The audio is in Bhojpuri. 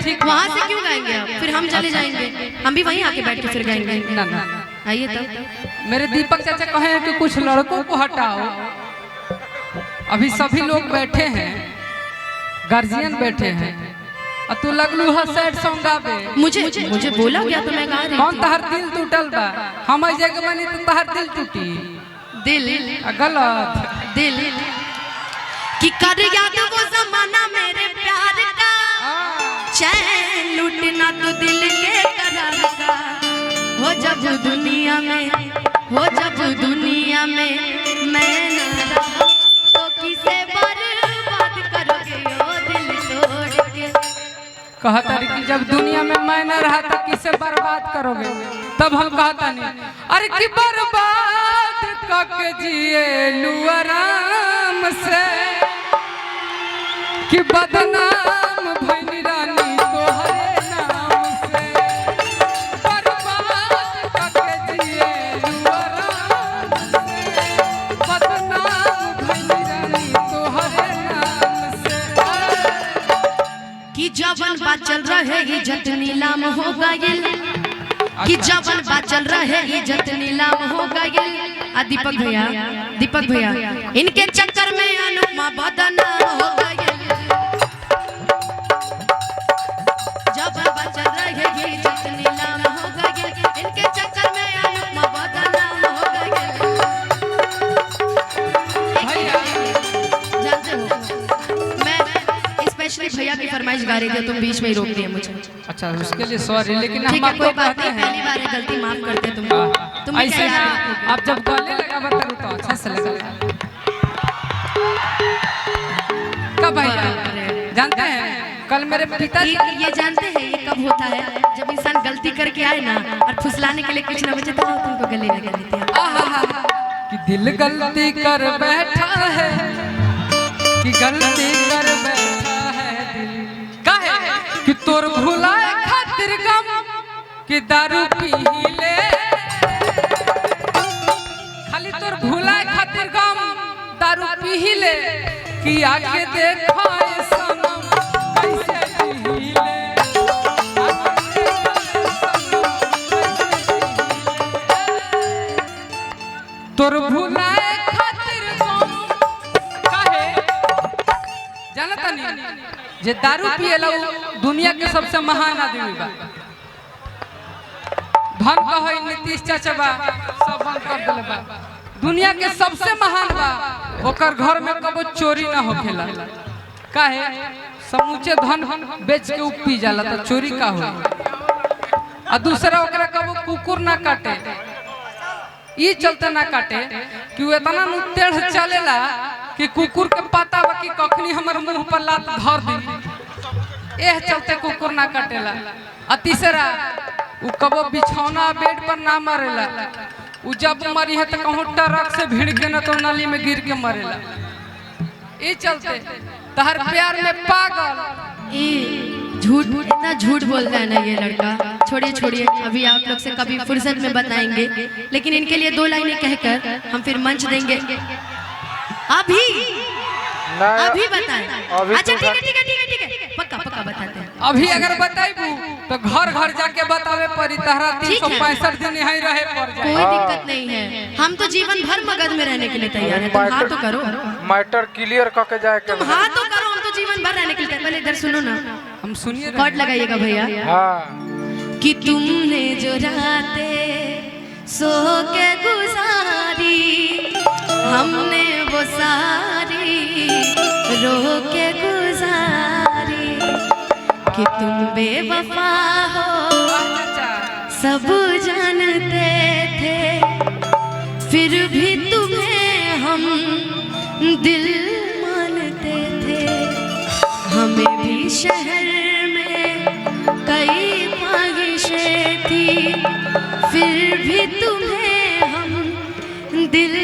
ठीक। वहाँ से क्यों गाएंगे आप? फिर हम चले जाएंगे, हम भी वहीं आके बैठ के फिर गाएंगे। ना ना आइए तब। मेरे दीपक चाचा कहे हैं कि कुछ लड़कों को हटाओ। अभी सभी लोग बैठे हैं, गार्जियन बैठे हैं, और तू लगलू है सैड सॉन्ग गावे। मुझे बोला गया तो मैं गा रही। कौन तहर दिल टूटल बा? हम जगह बनी तो तहर दिल टूटी। दिल गलत दिल कि कर याद वो जमाना मेरे प्यार का, चैन लूटना तो दिल के करार का। हो जब दुनिया में, हो जब दुनिया में मैं ना रहा, तो किसे बर्बाद करोगे ओ दिल तोड़ के। कहता रही कि जब दुनिया में मैं न रहा तो किसे बर्बाद करोगे? तब हम कहता नहीं, अरे कि बर्बाद करके जिए लू आराम से, कि बदनाम भइनी रानी तोहरे नाम से। बर्बाद करके जिए लू आराम से, बदनाम भइनी रानी तोहरे नाम से। कि जवन बाचल रहे इज्जत नीलाम हो गइल, कि जवन बाचल रहे इज्जत नीलाम हो गइल। आ दीपक भैया इनके चक्कर में अनुपमा बदनाम हो गइल। जवन बाचल रहे इज्जत नीलाम हो गइल, इनके चक्कर में अनुपमा बदनाम हो गइल। जानते हो मैं स्पेशली भैया की फरमाइश गा रही थी, तुम बीच में ही रोक दिए मुझे। अच्छा उसके लिए सॉरी, लेकिन ठीक हम है, कोई आपको बात कहते नहीं, हैं पहली बार है, गलती माफ करते तुम ऐसे ना, आप जब गले लगा बताओ तो अच्छा से लगा। कब भैया जानते हैं कल मेरे पिताजी ये जानते हैं ये कब होता है? जब इंसान गलती करके आए ना और फुसलाने के लिए कुछ ना बचे तो तुमको गले लगा देते हैं। कि दिल गलती कर बैठा है, कि गलती कर बैठा है दिल काहे कि तोर भुलाए खातिर गम, कि दारू पी ले। खाली तोर भुलाए खातिर गम दारू पी ले, कि आके देखो ए सनम कैसे जी ले। तोर भुलाए खातिर गम काहे जानता नहीं जे दारू पिएला दुनिया के सबसे महान आदमी बा। धन कहो नीतीश चाचा बा सब बंद कर देले बा। दुनिया के सबसे महान बा, ओकर घर में कबो चोरी ना होखेला। काहे समूचे धन बेच के उ पी जाला तो चोरी का हो। आ दूसरा ओकरा कबो कुकुर ना काटे, ये चलते ना काटे कि वो इतना टेढ़ चलेला कि कुकुर के पता बा कि कखनी हमर मुंह पर लात धर दी, एह चलते कुकुर ना काटेला। आ तीसरा उ कबो बिछौना बेड पर ना मरेला, उ जब मरी है तो कहूँ ट्रक से भिड़ के ना तो नाली में गिर के मरेला। ये चलते तहर प्यार में पागल। झूठ इतना झूठ बोलता है ना ये लड़का। छोड़िए अभी आप लोग से कभी फुर्सत में बताएंगे, लेकिन इनके लिए 2 लाइनें कहकर हम फिर मंच देंगे। अभी बताएं। अच्छा ठीक है पक्का बताते हैं। अभी अगर बताइबू तो घर घर जाके बतावे परी तहरा 365 दिन यहीं रहे पड़ जाए। कोई दिक्कत नहीं है, हम तो जीवन भर मगध में रहने के लिए तैयार हैं। तुम हाँ तो करो, मैटर क्लियर करके जाए के। तुम हाँ तो करो, हम तो जीवन भर रहने के लिए। पहले इधर सुनो ना, हम सुनिए कॉर्ड लगाइएगा भैया। कि तुमने जो रातें सो के गुजारी, हमने वो सारी रो के गुजारी। कि तुम बेवफा हो सब जानते थे, फिर भी तुम्हें हम दिल मानते थे। हमें भी शहर में कई ख्वाहिशें थी, फिर भी तुम्हें हम दिल